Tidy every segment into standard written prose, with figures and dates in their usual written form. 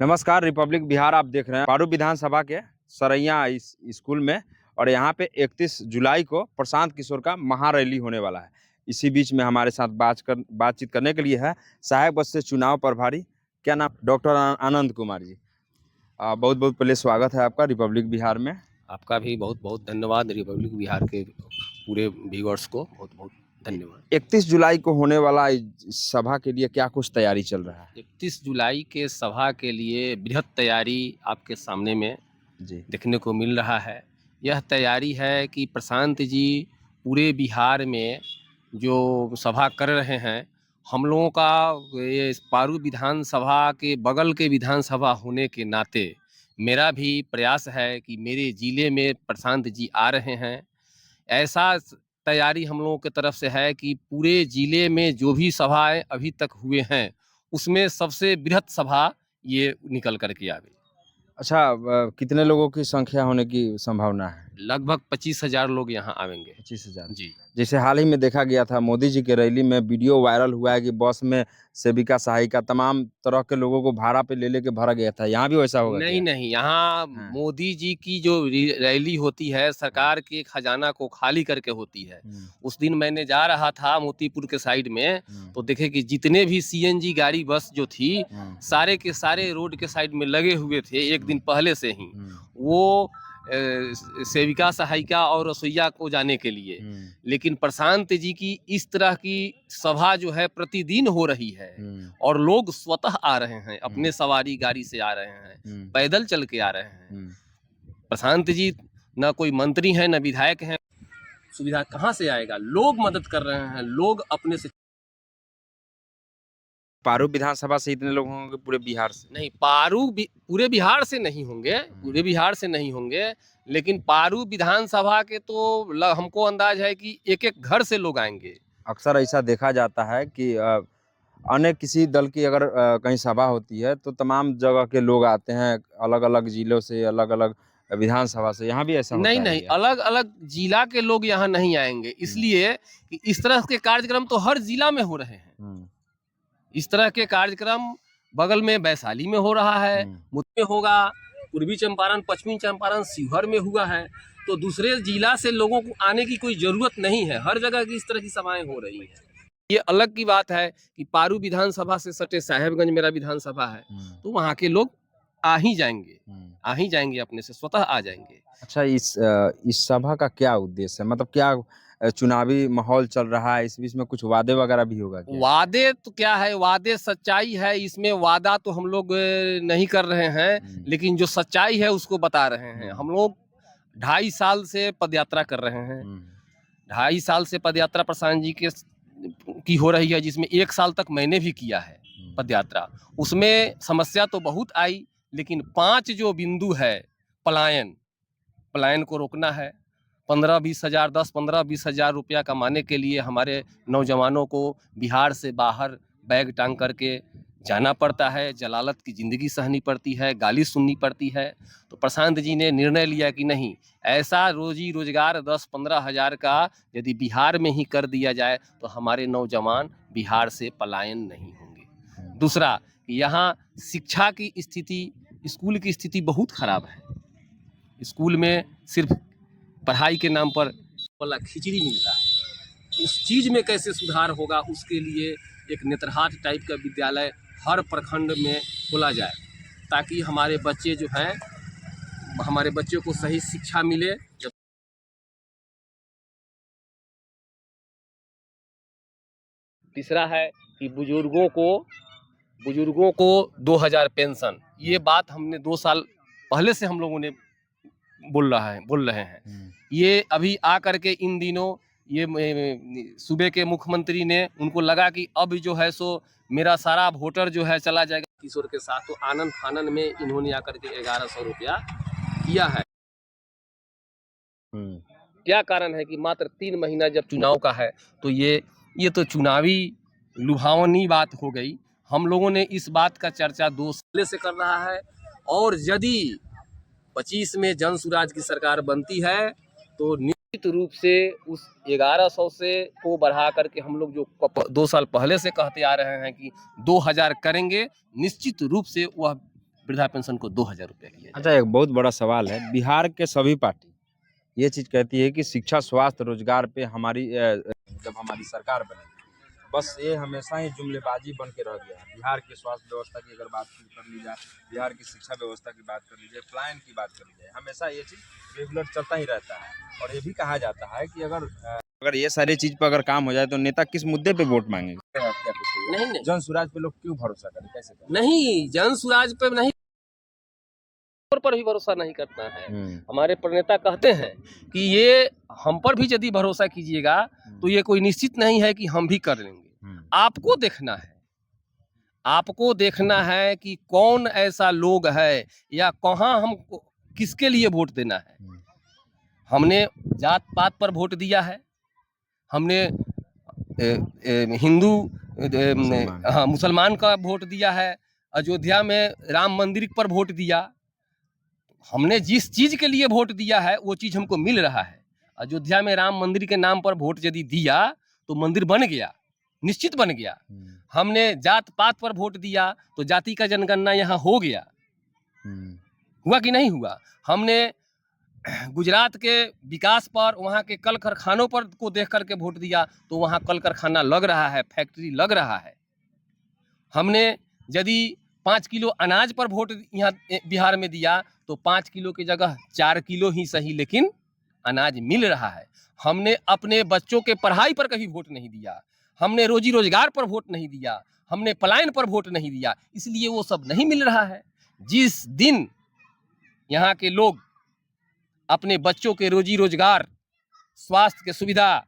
नमस्कार। रिपब्लिक बिहार आप देख रहे हैं पारू विधानसभा के सरैया इस स्कूल में। और यहाँ पे 31 जुलाई को प्रशांत किशोर का महारैली होने वाला है। इसी बीच में हमारे साथ बातचीत करने के लिए है सहायक बस से चुनाव प्रभारी, क्या नाम, डॉक्टर आनंद कुमार जी। बहुत बहुत पहले स्वागत है आपका रिपब्लिक बिहार में। आपका भी बहुत बहुत धन्यवाद। रिपब्लिक बिहार के पूरे व्यूअर्स को बहुत बहुत धन्यवाद। 31 जुलाई को होने वाला इस सभा के लिए क्या कुछ तैयारी चल रहा है? 31 जुलाई के सभा के लिए बृहद तैयारी आपके सामने में जी देखने को मिल रहा है। यह तैयारी है कि प्रशांत जी पूरे बिहार में जो सभा कर रहे हैं, हम लोगों का ये पारू विधानसभा के बगल के विधानसभा होने के नाते मेरा भी प्रयास है कि मेरे ज़िले में प्रशांत जी आ रहे हैं। ऐसा तैयारी हम लोगों की तरफ से है कि पूरे ज़िले में जो भी सभाएं अभी तक हुए हैं, उसमें सबसे बृहद सभा ये निकल कर के आवे। अच्छा, कितने लोगों की संख्या होने की संभावना है? लगभग 25,000 लोग यहाँ आवेंगे। 25,000। जी। जैसे हाल ही में देखा गया था मोदी जी के रैली में वीडियो वायरल हुआ है कि बस में सेविका सहायिका तमाम तरह के लोगों को भाड़ा पे ले लेके भरा गया था। यहाँ भी वैसा होगा नहीं, क्या? नहीं, यहाँ हाँ। मोदी जी की जो रैली होती है, सरकार के खजाना को खाली करके होती है। उस दिन मैंने जा रहा था मोतीपुर के साइड में, तो देखे कि जितने भी सीएनजी गाड़ी बस जो थी, सारे के सारे रोड के साइड में लगे हुए थे एक दिन पहले से ही। वो सेविका सहायिका और रसोइया को जाने के लिए। लेकिन प्रशांत जी की इस तरह की सभा जो है प्रतिदिन हो रही है, और लोग स्वतः आ रहे हैं, अपने सवारी गाड़ी से आ रहे हैं, पैदल चल के आ रहे हैं। प्रशांत जी न कोई मंत्री हैं न विधायक हैं, सुविधा कहाँ से आएगा? लोग मदद कर रहे हैं, लोग अपने से। पारू विधानसभा से इतने लोग होंगे पूरे बिहार से? नहीं, पूरे बिहार से नहीं होंगे, पूरे बिहार से नहीं होंगे, लेकिन पारू विधानसभा के तो हमको अंदाज है कि एक एक घर से लोग आएंगे। अक्सर ऐसा देखा जाता है कि अन्य किसी दल की अगर कहीं सभा होती है तो तमाम जगह के लोग आते हैं, अलग अलग जिलों से, अलग अलग विधानसभा से। यहाँ भी ऐसा होता नहीं, है नहीं, क्या? अलग अलग जिला के लोग यहाँ नहीं आएंगे, इसलिए कि इस तरह के कार्यक्रम तो हर जिला में हो रहे हैं। इस तरह के कार्यक्रम बगल में वैशाली में हो रहा है, मुझ में होगा, पूर्वी चंपारण, पश्चिमी चंपारण, शिवहर में हुआ है। तो दूसरे जिला से लोगों को आने की कोई जरूरत नहीं है, हर जगह की इस तरह की सभाएं हो रही हैं। ये अलग की बात है कि पारू विधानसभा से सटे साहेबगंज मेरा विधानसभा है, तो वहाँ के लोग आ ही जाएंगे, अपने से स्वतः आ जाएंगे। अच्छा, इस सभा का क्या उद्देश्य है? मतलब क्या चुनावी माहौल चल रहा है, इस बीच में कुछ वादे वगैरह भी होगा क्या? वादे तो क्या है, वादे सच्चाई है, इसमें वादा तो हम लोग नहीं कर रहे हैं, लेकिन जो सच्चाई है उसको बता रहे हैं। हम लोग 2.5 साल से पदयात्रा कर रहे हैं। 2.5 साल से पदयात्रा प्रशांत जी की हो रही है, जिसमें 1 साल तक मैंने भी किया है पदयात्रा। उसमें समस्या तो बहुत आई, लेकिन 5 जो बिंदु है, पलायन को रोकना है। 15-20 हज़ार, 10-15-20 हज़ार रुपया कमाने के लिए हमारे नौजवानों को बिहार से बाहर बैग टांग करके जाना पड़ता है, जलालत की ज़िंदगी सहनी पड़ती है, गाली सुननी पड़ती है। तो प्रशांत जी ने निर्णय लिया कि नहीं, ऐसा रोजी रोजगार 10-15 हज़ार का यदि बिहार में ही कर दिया जाए तो हमारे नौजवान बिहार से पलायन नहीं होंगे। दूसरा, यहाँ शिक्षा की स्थिति, स्कूल की स्थिति बहुत खराब है। स्कूल में सिर्फ पढ़ाई के नाम पर वाला खिचड़ी मिलता है। उस चीज़ में कैसे सुधार होगा, उसके लिए एक नेतरहाट टाइप का विद्यालय हर प्रखंड में खोला जाए, ताकि हमारे बच्चे जो हैं, हमारे बच्चों को सही शिक्षा मिले। तीसरा है कि बुजुर्गों को 2000 पेंशन, ये बात हमने 2 साल पहले से हम लोगों ने बोल रहे हैं। ये अभी आ करके इन दिनों ये सूबे के मुख्यमंत्री ने, उनको लगा कि अब जो है सो मेरा सारा वोटर जो है चला जाएगा किशोर के साथ, तो आनंद फानन में इन्होंने आकर के 1100 रुपया किया है। क्या कारण है कि मात्र 3 महीना जब चुनाव का है, तो ये तो चुनावी लुभावनी बात हो गई। हम लोगों ने इस बात का चर्चा 2 साल से कर रहा है, और यदि 25 में जन सुराज की सरकार बनती है तो निश्चित रूप से उस 1100 से को बढ़ा करके हम लोग जो 2 साल पहले से कहते आ रहे हैं कि 2000 करेंगे, निश्चित रूप से वह वृद्धा पेंशन को 2,000 रुपया किया अच्छा, जाए। एक बहुत बड़ा सवाल है, बिहार के सभी पार्टी ये चीज़ कहती है कि शिक्षा, स्वास्थ्य, रोजगार पे हमारी जब हमारी सरकार बनेगी, बस ये हमेशा ही जुमलेबाजी बन के रह गया है। बिहार की स्वास्थ्य व्यवस्था की अगर बात कर ली जाए, बिहार की शिक्षा व्यवस्था की बात कर ली जाए, पलायन की बात कर ली जाए, हमेशा ये चीज़ रेगुलर चलता ही रहता है। और ये भी कहा जाता है कि अगर ये सारी चीज़ पर अगर काम हो जाए तो नेता किस मुद्दे पे वोट मांगेंगे? क्या कुछ है? नहीं नहीं जन स्वराज पे लोग क्यों भरोसा करें, कैसे करें? नहीं, जन स्वराज पे नहीं पर भी भरोसा नहीं करना है। हमारे प्रणेता कहते हैं कि ये हम पर भी यदि भरोसा कीजिएगा तो ये कोई निश्चित नहीं है कि हम भी कर लेंगे। आपको देखना है, आपको देखना है कि कौन ऐसा लोग है या कहाँ हमको किसके लिए वोट देना है। हमने जात पात पर वोट दिया है, हमने हिंदू मुसलमान का वोट दिया है, अयोध्या में राम मंदिर पर वोट दिया। हमने जिस चीज के लिए वोट दिया है वो चीज हमको मिल रहा है। अयोध्या में राम मंदिर के नाम पर वोट यदि दिया तो मंदिर बन गया, निश्चित बन गया। हमने जात पात पर वोट दिया तो जाति का जनगणना यहाँ हो गया, हुआ कि नहीं हुआ। हमने गुजरात के विकास पर, वहाँ के कल कारखानों पर को देख करके वोट दिया तो वहाँ कल कारखाना लग रहा है, फैक्ट्री लग रहा है। हमने यदि 5 किलो अनाज पर वोट यहाँ बिहार में दिया तो 5 किलो की जगह 4 किलो ही सही लेकिन अनाज मिल रहा है। हमने अपने बच्चों के पढ़ाई पर कभी वोट नहीं दिया, हमने रोजी रोजगार पर वोट नहीं दिया, हमने पलायन पर वोट नहीं दिया, इसलिए वो सब नहीं मिल रहा है। जिस दिन यहाँ के लोग अपने बच्चों के रोजी रोजगार, स्वास्थ्य के सुविधा,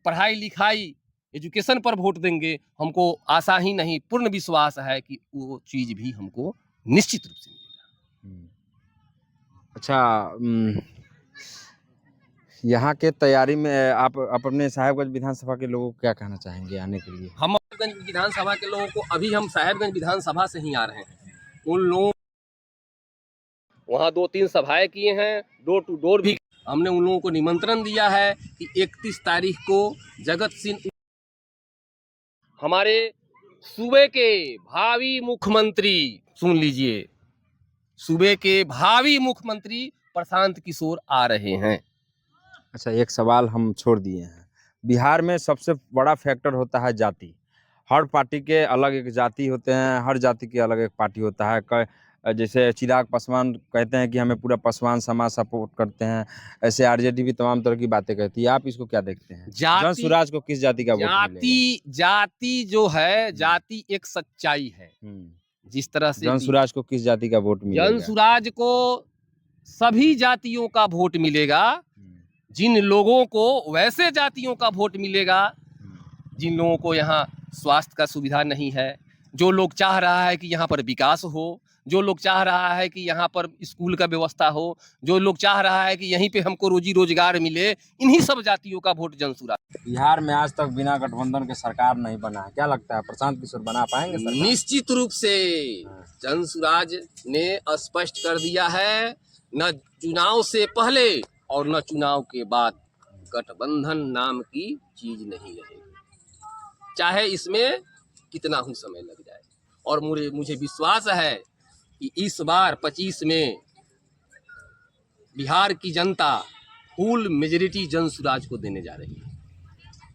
पढ़ाई लिखाई, एजुकेशन पर वोट देंगे, हमको आशा ही नहीं पूर्ण विश्वास है कि वो चीज भी हमको निश्चित रूप से मिलेगा। अच्छा, यहाँ के तैयारी में आप अपने साहेबगंज विधानसभा के लोगों को क्या कहना चाहेंगे आने के लिए? हम साहेबगंज विधानसभा के लोगों को, अभी हम साहेबगंज विधानसभा से ही आ रहे हैं, उन लोगों वहाँ 2-3 सभाएं किए हैं, डोर टू डोर भी। हमने उन लोगों को निमंत्रण दिया है कि 31 तारीख को जगत सिंह, हमारे सूबे के भावी मुख्यमंत्री, सुन लीजिए, सूबे के भावी मुख्यमंत्री प्रशांत किशोर आ रहे हैं। अच्छा, एक सवाल हम छोड़ दिए हैं। बिहार में सबसे बड़ा फैक्टर होता है जाति। हर पार्टी के अलग एक जाति होते हैं, हर जाति के अलग एक पार्टी होता है। जैसे चिराग पासवान कहते हैं कि हमें पूरा पासवान समाज सपोर्ट करते हैं, ऐसे आरजेडी भी तमाम तरह की बातें कहती है। आप इसको क्या देखते हैं? जन स्वराज को किस जाति का वोट मिलेगा? जाति जो है, जाति एक सच्चाई है। जिस तरह से जन स्वराज को किस जाति का वोट मिलेगा? जन स्वराज को सभी जातियों का वोट मिलेगा। जिन लोगों को, वैसे जातियों का वोट मिलेगा जिन लोगों को यहाँ स्वास्थ्य का सुविधा नहीं है, जो लोग चाह रहा है कि यहाँ पर विकास हो, जो लोग चाह रहा है कि यहाँ पर स्कूल का व्यवस्था हो, जो लोग चाह रहा है कि यहीं पे हमको रोजी रोजगार मिले, इन्हीं सब जातियों का वोट जन स्वराज। बिहार में आज तक बिना गठबंधन के सरकार नहीं बना है, क्या लगता है प्रशांत किशोर बना पाएंगे सरकार? निश्चित रूप से जन स्वराज ने स्पष्ट कर दिया है, न चुनाव से पहले और न चुनाव के बाद गठबंधन नाम की चीज नहीं रहेगी, चाहे इसमें कितना ही समय लग जाए। और मुझे विश्वास है कि इस बार 25 में बिहार की जनता फुल मेजॉरिटी जन स्वराज को देने जा रही है।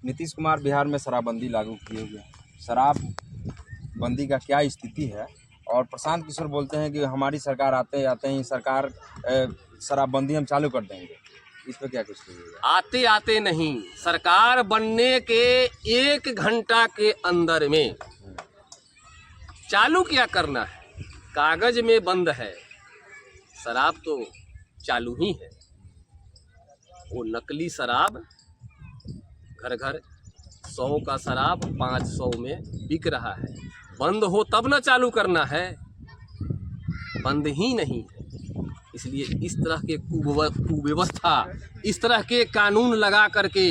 नीतीश कुमार बिहार में शराबबंदी लागू किए हुए हैं, शराबबंदी का क्या स्थिति है? और प्रशांत किशोर बोलते हैं कि हमारी सरकार आते ही सरकार शराबबंदी हम चालू कर देंगे, इस पर क्या कुछ कहिएगा? आते आते नहीं, सरकार बनने के 1 घंटा के अंदर में चालू क्या करना है, कागज में बंद है, शराब तो चालू ही है। वो नकली शराब घर घर 100 का शराब 500 में बिक रहा है। बंद हो तब ना चालू करना है, बंद ही नहीं है। इसलिए इस तरह के कुव्यवस्था, इस तरह के कानून लगा करके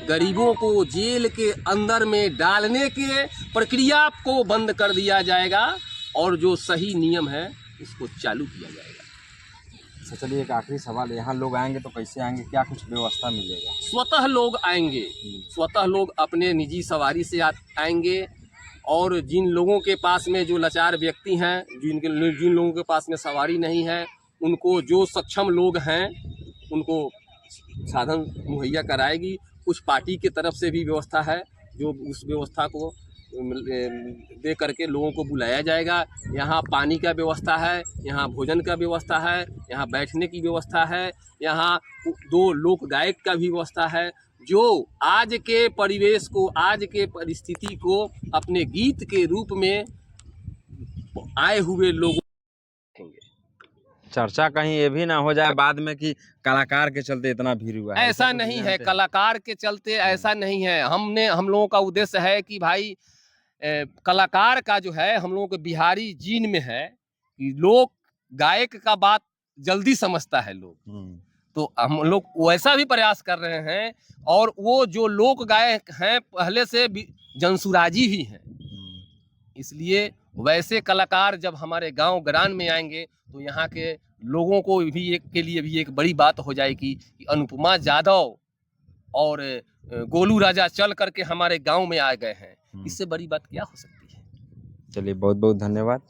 गरीबों को जेल के अंदर में डालने के प्रक्रिया को बंद कर दिया जाएगा और जो सही नियम है उसको चालू किया जाएगा। अच्छा, चलिए एक आखिरी सवाल, यहाँ लोग आएंगे तो कैसे आएंगे, क्या कुछ व्यवस्था मिलेगा? स्वतः लोग आएंगे, स्वतः लोग अपने निजी सवारी से आएंगे, और जिन लोगों के पास में जो लाचार व्यक्ति हैं, जिन लोगों के पास में सवारी नहीं है, उनको जो सक्षम लोग हैं उनको साधन मुहैया कराएगी। कुछ पार्टी की तरफ से भी व्यवस्था है, जो उस व्यवस्था को दे करके लोगों को बुलाया जाएगा। यहाँ पानी का व्यवस्था है, यहाँ भोजन का व्यवस्था है, यहाँ बैठने की व्यवस्था है, यहाँ 2 लोक गायक का भी व्यवस्था है, जो आज के परिवेश को, आज के परिस्थिति को अपने गीत के रूप में आए हुए लोग देखेंगे। चर्चा कहीं ये भी ना हो जाए बाद में कि कलाकार के चलते इतना भीड़ हुआ है। ऐसा नहीं है, कलाकार के चलते ऐसा नहीं है। हम लोगों का उद्देश्य है कि भाई कलाकार का जो है हम लोगों के बिहारी जीन में है कि लोग गायक का बात जल्दी समझता है लोग, तो हम लोग वैसा भी प्रयास कर रहे हैं। और वो जो लोक गायक हैं पहले से जंसुराजी ही हैं, इसलिए वैसे कलाकार जब हमारे गांव ग्राम में आएंगे तो यहाँ के लोगों को भी एक बड़ी बात हो जाएगी कि अनुपमा यादव और गोलू राजा चल करके हमारे गांव में आ गए हैं। इससे बड़ी बात क्या हो सकती है। चलिए, बहुत बहुत धन्यवाद।